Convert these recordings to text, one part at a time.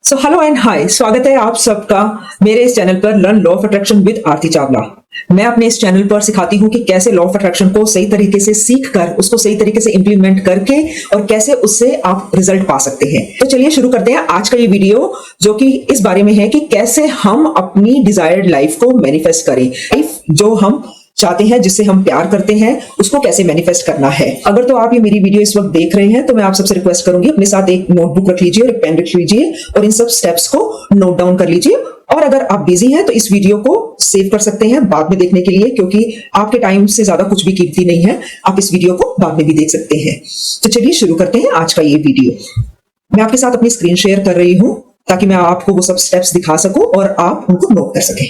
So hello and hi, स्वागत है आप सबका मेरे इस चैनल पर learn law of attraction with Aarti Chawla. मैं अपने इस चैनल पर सिखाती हूँ कि कैसे लॉ ऑफ अट्रैक्शन को सही तरीके से सीख कर उसको सही तरीके से इंप्लीमेंट करके और कैसे उससे आप रिजल्ट पा सकते हैं। तो चलिए शुरू करते हैं आज का ये वीडियो, जो कि इस बारे में है कि कैसे हम अपनी डिजायर्ड लाइफ को मैनिफेस्ट करें। लाइफ जो हम चाहते हैं, जिससे हम प्यार करते हैं, उसको कैसे मैनिफेस्ट करना है। अगर तो आप ये मेरी वीडियो इस वक्त देख रहे हैं तो मैं आप सबसे रिक्वेस्ट करूंगी, अपने साथ एक नोटबुक रख लीजिए और एक पेन रख लीजिए और इन सब स्टेप्स को नोट डाउन कर लीजिए। और अगर आप बिजी हैं तो इस वीडियो को सेव कर सकते हैं बाद में देखने के लिए, क्योंकि आपके टाइम से ज्यादा कुछ भी कीमती नहीं है। आप इस वीडियो को बाद में भी देख सकते हैं। तो चलिए शुरू करते हैं आज का ये वीडियो। मैं आपके साथ अपनी स्क्रीन शेयर कर रही हूं ताकि मैं आपको वो सब स्टेप्स दिखा सकूं और आप उनको नोट कर सकें।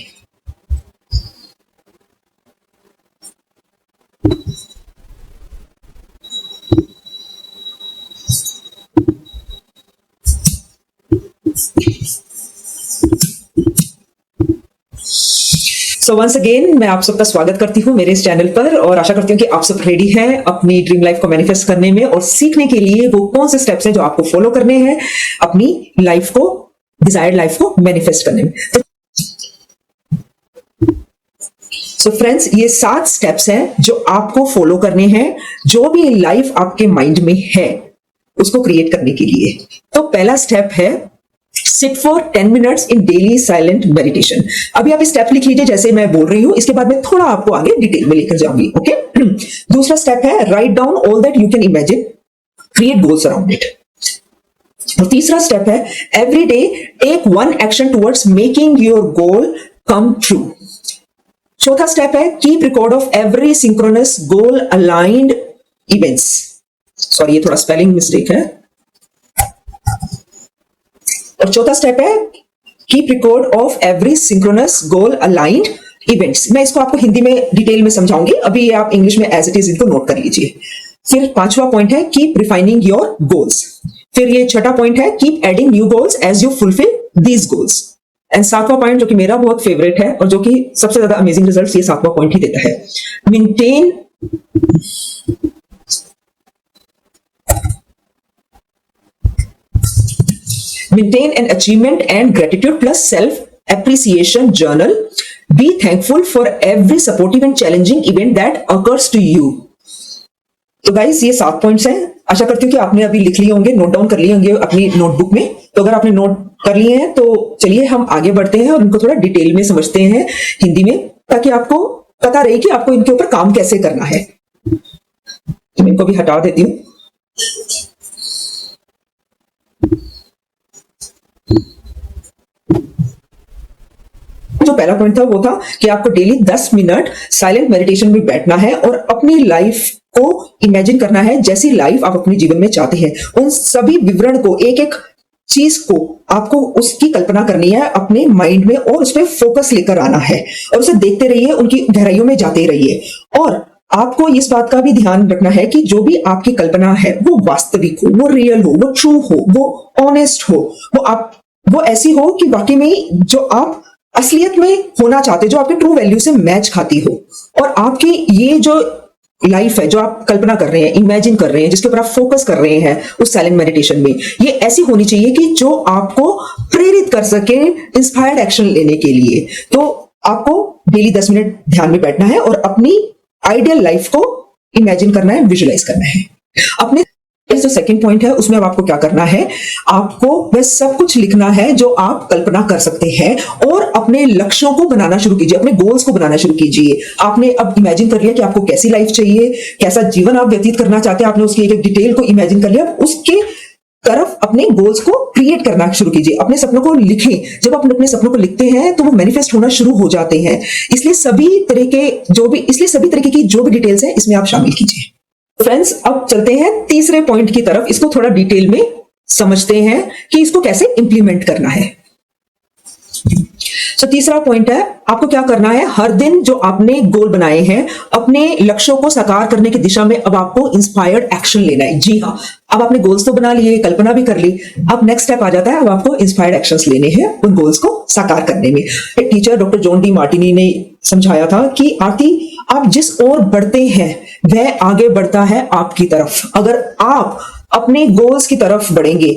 सो वंस अगेन मैं आप सबका स्वागत करती हूँ मेरे इस चैनल पर और आशा करती हूँ कि आप सब रेडी हैं अपनी ड्रीम लाइफ को मैनिफेस्ट करने में और सीखने के लिए वो कौन से स्टेप्स हैं जो आपको फॉलो करने हैं अपनी लाइफ को, डिजायर्ड लाइफ को मैनिफेस्ट करने में। सो फ्रेंड्स, ये 7 स्टेप्स हैं जो आपको फॉलो करने हैं जो भी लाइफ आपके माइंड में है उसको क्रिएट करने के लिए। तो पहला स्टेप है sit for 10 minutes in daily silent meditation. अभी आप स्टेप लिख लीजिए जैसे मैं बोल रही हूं, इसके बाद मैं थोड़ा आपको आगे डिटेल में लेकर जाऊंगी। ओके। दूसरा स्टेप है write down all that you can imagine, create goals around it. और तीसरा स्टेप है every day take one action towards making your goal come true. चौथा स्टेप है keep record of every synchronous goal aligned events. Sorry, ये थोड़ा spelling mistake है। और चौथा स्टेप है keep record of every synchronous goal aligned events. मैं इसको आपको हिंदी में डिटेल में समझाऊंगी, अभी आप इंग्लिश में एज इट इज इनको नोट कर लीजिए। फिर 5वां पॉइंट है कीप रिफाइनिंग योर गोल्स। फिर ये 6ठा पॉइंट है keep adding new goals as you fulfil these goals. And 7वां पॉइंट, जो कि मेरा बहुत फेवरेट है और जो कि सबसे ज्यादा अमेजिंग रिजल्ट्स ये 7वां पॉइंट ही देता है, Maintain an achievement and gratitude plus self-appreciation journal. Be thankful for every supportive and challenging event that occurs to you. तो गाइस, ये 7 पॉइंट्स हैं। आशा करती हूँ कि आपने अभी लिख लिए होंगे, नोट डाउन कर लिए होंगे अपनी नोटबुक में। तो अगर आपने नोट कर लिए हैं तो चलिए हम आगे बढ़ते हैं और इनको थोड़ा डिटेल में समझते हैं हिंदी में, ताकि आपको पता रहे कि आपको इनके ऊपर काम कैसे करना है। तो मैं इनको भी हटा देती हूँ। जो पहला पॉइंट था वो था कि आपको डेली 10 मिनट साइलेंट मेडिटेशन में बैठना है और अपनी लाइफ को इमेजिन करना है जैसी लाइफ आप अपने जीवन में चाहते हैं। उन सभी विवरण को, एक एक चीज को आपको उसकी कल्पना करनी है अपने माइंड में और उस पर फोकस लेकर आना है और उसे देखते रहिए, उनकी गहराइयों में जाते रहिए। और आपको इस बात का भी ध्यान रखना है कि जो भी आपकी कल्पना है वो वास्तविक हो, वो रियल हो, वो ट्रू हो, वो ऑनेस्ट हो, वो ऐसी हो कि वाकई में जो आप असलियत में होना चाहते, जो आपके ट्रू वैल्यू से मैच खाती हो। और आपकी ये जो लाइफ है जो आप कल्पना कर रहे हैं, इमेजिन कर रहे हैं, जिसके ऊपर आप फोकस कर रहे हैं उस साइलेंट मेडिटेशन में, ये ऐसी होनी चाहिए कि जो आपको प्रेरित कर सके इंस्पायर्ड एक्शन लेने के लिए। तो आपको डेली 10 मिनट ध्यान में बैठना है और अपनी आइडियल लाइफ को इमेजिन करना है, विजुलाइज करना है। अपने जो सेकंड पॉइंट है उसमें अब आपको क्या करना है, आपको वह सब कुछ लिखना है जो आप कल्पना कर सकते हैं और अपने लक्ष्यों को बनाना शुरू कीजिए, अपने गोल्स को बनाना शुरू कीजिए। आपने अब इमेजिन कर लिया कि आपको कैसी लाइफ चाहिए, कैसा जीवन आप व्यतीत करना चाहते हैं, आपने उसकी एक डिटेल को इमेजिन कर लिया। उसके तरफ अपने गोल्स को क्रिएट करना शुरू कीजिए, अपने सपनों को लिखें। जब आप अपने सपनों को लिखते हैं तो वो मैनिफेस्ट होना शुरू हो जाते हैं। इसलिए सभी तरह की जो भी डिटेल्स है इसमें आप शामिल कीजिए। फ्रेंड्स, अब चलते हैं तीसरे पॉइंट की तरफ। इसको थोड़ा डिटेल में समझते हैं कि इसको कैसे इंप्लीमेंट करना है। तो तीसरा पॉइंट है आपको क्या करना है, हर दिन जो आपने गोल बनाए हैं, अपने लक्ष्यों को साकार करने की दिशा में अब आपको इंस्पायर्ड एक्शन लेना है। जी हाँ, अब आपने गोल्स तो बना लिए, कल्पना भी कर ली, अब नेक्स्ट स्टेप आ जाता है, अब आपको इंस्पायर्ड एक्शंस लेने हैं उन गोल्स को साकार करने में। एक teacher doctor John D Martini ने समझाया था कि आरती, आप जिस ओर बढ़ते हैं वह आगे बढ़ता है आपकी तरफ। अगर आप अपने गोल्स की तरफ बढ़ेंगे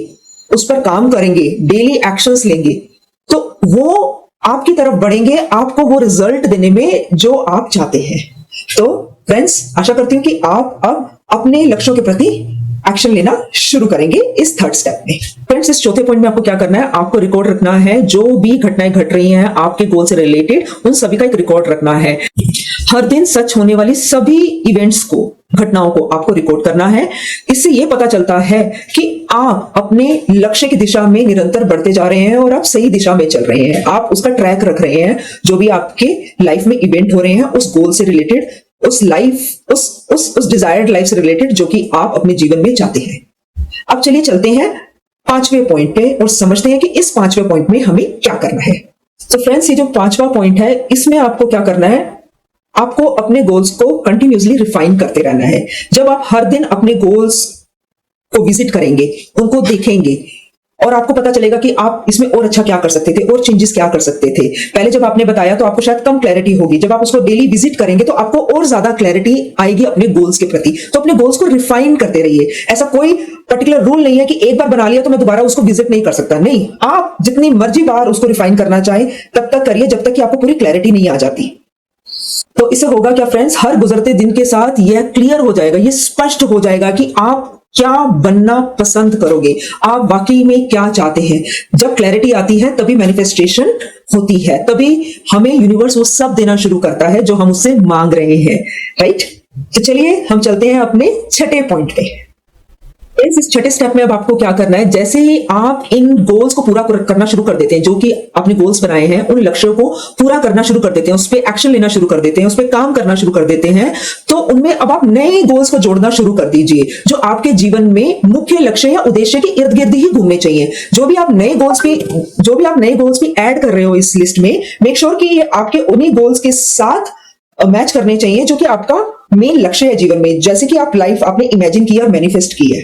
उस पर काम करेंगे, डेली एक्शंस लेंगे, तो वो आपकी तरफ बढ़ेंगे, आपको वो रिजल्ट देने में जो आप चाहते हैं। तो फ्रेंड्स, आशा करती हूं कि आप अब अपने लक्ष्यों के प्रति एक्शन लेना शुरू करेंगे इस थर्ड स्टेप में। फ्रेंड्स, इस चौथे पॉइंट में आपको क्या करना है, आपको रिकॉर्ड रखना है जो भी घटनाएं घट रही हैं आपके गोल से रिलेटेड, उन सभी का एक रिकॉर्ड रखना है। हर दिन सच होने वाली सभी इवेंट्स को, घटनाओं को आपको रिकॉर्ड करना है। इससे यह पता चलता है कि आप अपने लक्ष्य की दिशा में निरंतर बढ़ते जा रहे हैं और आप सही दिशा में चल रहे हैं, आप उसका ट्रैक रख रहे हैं। जो भी आपके लाइफ में इवेंट हो रहे हैं उस गोल से रिलेटेड, उस लाइफ उस डिजायर्ड लाइफ से रिलेटेड जो कि आप अपने जीवन में चाहते हैं। अब चलिए चलते हैं पांचवें पॉइंट पे और समझते हैं कि इस पांचवें पॉइंट में हमें क्या करना है। तो फ्रेंड्स, ये जो पांचवा पॉइंट है, इसमें आपको क्या करना है, आपको अपने गोल्स को कंटिन्यूसली रिफाइन करते रहना है। जब आप हर दिन अपने गोल्स को विजिट करेंगे, उनको देखेंगे, और आपको पता चलेगा कि आप इसमें और अच्छा क्या कर सकते थे, और चेंजेस क्या कर सकते थे। पहले जब आपने बताया तो आपको शायद कम क्लैरिटी होगी, जब आप उसको डेली विजिट करेंगे तो आपको और ज्यादा क्लैरिटी आएगी अपने गोल्स के प्रति। तो अपने गोल्स को रिफाइन करते रहिए। ऐसा कोई पर्टिकुलर रूल नहीं है कि एक बार बना लिया तो मैं दोबारा उसको विजिट नहीं कर सकता, नहीं, आप जितनी मर्जी बार उसको रिफाइन करना चाहें तब तक करिए जब तक कि आपको पूरी क्लैरिटी नहीं आ जाती। तो इससे होगा क्या फ्रेंड्स, हर गुजरते दिन के साथ यह क्लियर हो जाएगा, यह स्पष्ट हो जाएगा कि आप क्या बनना पसंद करोगे, आप वाकई में क्या चाहते हैं। जब क्लैरिटी आती है तभी मैनिफेस्टेशन होती है, तभी हमें यूनिवर्स वो सब देना शुरू करता है जो हम उससे मांग रहे हैं, राइट। तो चलिए हम चलते हैं अपने छठे पॉइंट पे। इस छठे स्टेप में अब आपको क्या करना है, जैसे ही आप इन गोल्स को पूरा करना शुरू कर देते हैं, जो कि आपने गोल्स बनाए हैं, उन लक्ष्यों को पूरा करना शुरू कर देते हैं, उस पर एक्शन लेना शुरू कर देते हैं, उस पर काम करना शुरू कर देते हैं, तो उनमें अब आप नए गोल्स को जोड़ना शुरू कर दीजिए जो आपके जीवन में मुख्य लक्ष्य या उद्देश्य के इर्द गिर्द ही घूमने चाहिए। जो भी आप नए गोल्स भी ऐड कर रहे हो इस लिस्ट में, मेक श्योर कि ये आपके उन्हीं गोल्स के साथ मैच करने चाहिए जो कि आपका मेन लक्ष्य है जीवन में, जैसे कि आप लाइफ आपने इमेजिन की और मैनिफेस्ट की है।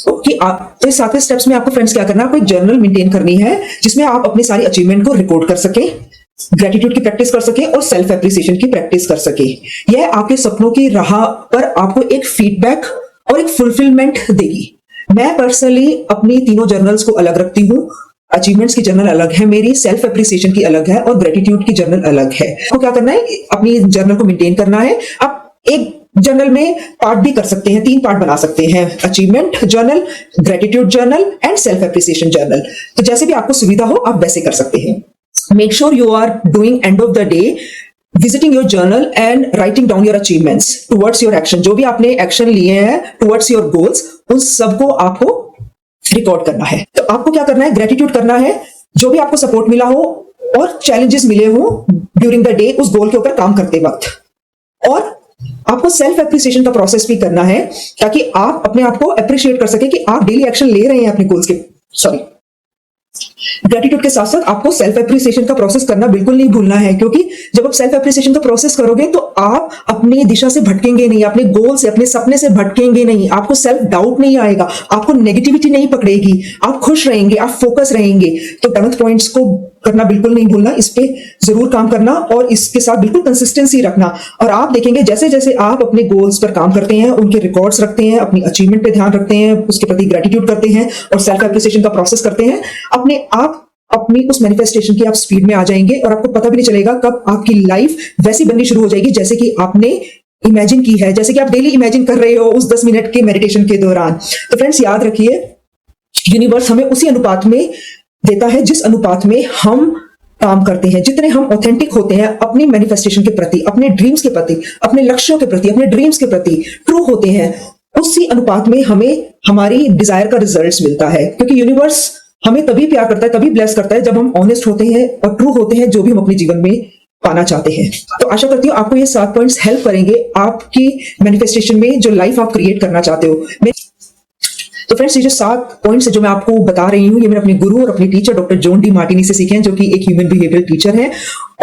तो इस सातवें स्टेप्स में आपको फ्रेंड्स क्या करना है, आपको एक जर्नल मेंटेन करनी है जिसमें आप अपनी सारी अचीवमेंट को रिकॉर्ड कर सके, ग्रेटिट्यूड की प्रैक्टिस कर सके और सेल्फ एप्रिसिएशन की प्रैक्टिस कर सके। यह आपके सपनों की राह पर आपको एक फीडबैक और एक फुलफिलमेंट देगी। मैं पर्सनली अपनी तीनों जर्नल्स को अलग रखती हूँ। अचीवमेंट्स की जर्नल अलग है मेरी, सेल्फ एप्रिसिएशन की अलग है और ग्रेटिट्यूड की जर्नल अलग है। आपको क्या करना है, अपनी जर्नल को मेंटेन करना है। आप एक जर्नल में पार्ट भी कर सकते हैं, 3 पार्ट बना सकते हैं, achievement journal, gratitude journal and self appreciation journal. तो जैसे भी आपको सुविधा हो आप वैसे कर सकते हैं। Make sure you are doing end of the day visiting your journal and writing down your achievements towards your action. जो भी आपने एक्शन लिए हैं टुवर्ड्स योर गोल्स, उन सबको आपको रिकॉर्ड करना है। तो आपको क्या करना है, ग्रेटिट्यूड करना है, जो भी आपको सपोर्ट मिला हो और चैलेंजेस मिले हो ड्यूरिंग द डे उस गोल के ऊपर काम करते वक्त। और आपको सेल्फ एप्रिसिएशन का प्रोसेस भी करना है ताकि आप अपने आप को अप्रिशिएट कर सके कि आप डेली एक्शन ले रहे हैं अपने गोल्स के। ग्रेटिट्यूड के साथ साथ आपको सेल्फ एप्रिसिएशन का प्रोसेस करना बिल्कुल नहीं भूलना है, क्योंकि जब आप सेल्फ एप्रिसिएशन का प्रोसेस करोगे तो आप अपनी दिशा से भटकेंगे नहीं, अपने गोल से, अपने सपने से भटकेंगे नहीं, आपको सेल्फ डाउट नहीं आएगा, आपको नेगेटिविटी नहीं पकड़ेगी, आप खुश रहेंगे, आप फोकस रहेंगे। तो 10th पॉइंट्स को करना बिल्कुल नहीं भूलना, इस पे जरूर काम करना और इसके साथ बिल्कुल कंसिस्टेंसी रखना। और आप देखेंगे जैसे जैसे आप अपने गोल्स पर काम करते हैं, उनके रिकॉर्ड्स रखते हैं, अपनी अचीवमेंट पे ध्यान रखते हैं, उसके प्रति ग्रेटिट्यूड करते हैं और सेल्फ एप्रिसिएशन का प्रोसेस करते हैं, अपने आप अपनी उस मैनिफेस्टेशन की आप स्पीड में आ जाएंगे और आपको पता भी नहीं चलेगा कब आपकी लाइफ वैसी बननी शुरू हो जाएगी जैसे कि आपने इमेजिन की है, जैसे कि आप डेली इमेजिन कर रहे हो उस 10 मिनट के मेडिटेशन के दौरान। तो फ्रेंड्स, याद रखिए, यूनिवर्स हमें उसी अनुपात में देता है जिस अनुपात में हम काम करते हैं। जितने हम ऑथेंटिक होते हैं अपनी मैनिफेस्टेशन के प्रति, अपने ड्रीम्स के प्रति, अपने लक्ष्यों के प्रति, अपने ड्रीम्स के प्रति ट्रू होते हैं, उसी अनुपात में हमें हमारी डिजायर का रिजल्ट मिलता है। क्योंकि यूनिवर्स हमें तभी प्यार करता है, तभी ब्लेस करता है जब हम ऑनेस्ट होते हैं और ट्रू होते हैं जो भी हम अपने जीवन में पाना चाहते हैं। तो आशा करती हूँ आपको ये 7 पॉइंट्स हेल्प करेंगे आपकी मैनिफेस्टेशन में, जो लाइफ आप क्रिएट करना चाहते हो। तो फ्रेंड्स, ये जो 7 पॉइंट्स है जो मैं आपको बता रही हूँ, ये मैंने अपने गुरु और अपने teacher doctor John D Martini से सीखे हैं, जो कि एक ह्यूमन बिहेवियर टीचर है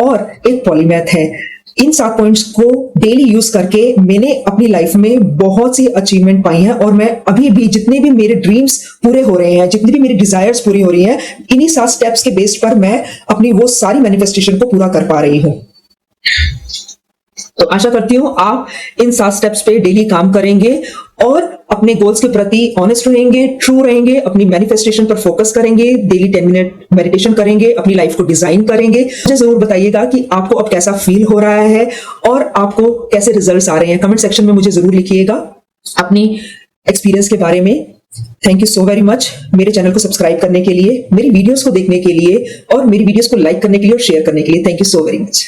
और एक पॉलीमैथ है। इन 7 पॉइंट्स को डेली यूज करके मैंने अपनी लाइफ में बहुत सी अचीवमेंट पाई हैं और मैं अभी भी जितने भी मेरे ड्रीम्स पूरे हो रहे हैं, जितनी भी मेरी डिजायर्स पूरी हो रही हैं, इन्हीं 7 स्टेप्स के बेस पर मैं अपनी वो सारी मैनिफेस्टेशन को पूरा कर पा रही हूँ। तो आशा करती हूँ आप इन 7 स्टेप्स पे डेली काम करेंगे और अपने गोल्स के प्रति ऑनेस्ट रहेंगे, ट्रू रहेंगे, अपनी मैनिफेस्टेशन पर फोकस करेंगे, डेली 10 मिनट मेडिटेशन करेंगे, अपनी लाइफ को डिजाइन करेंगे। मुझे जरूर बताइएगा कि आपको अब कैसा फील हो रहा है और आपको कैसे रिजल्ट्स आ रहे हैं। कमेंट सेक्शन में मुझे जरूर लिखिएगा अपनी एक्सपीरियंस के बारे में। Thank you so very much मेरे चैनल को सब्सक्राइब करने के लिए, मेरी वीडियोस को देखने के लिए और मेरी वीडियोस को लाइक करने के लिए और शेयर करने के लिए। Thank you so very much.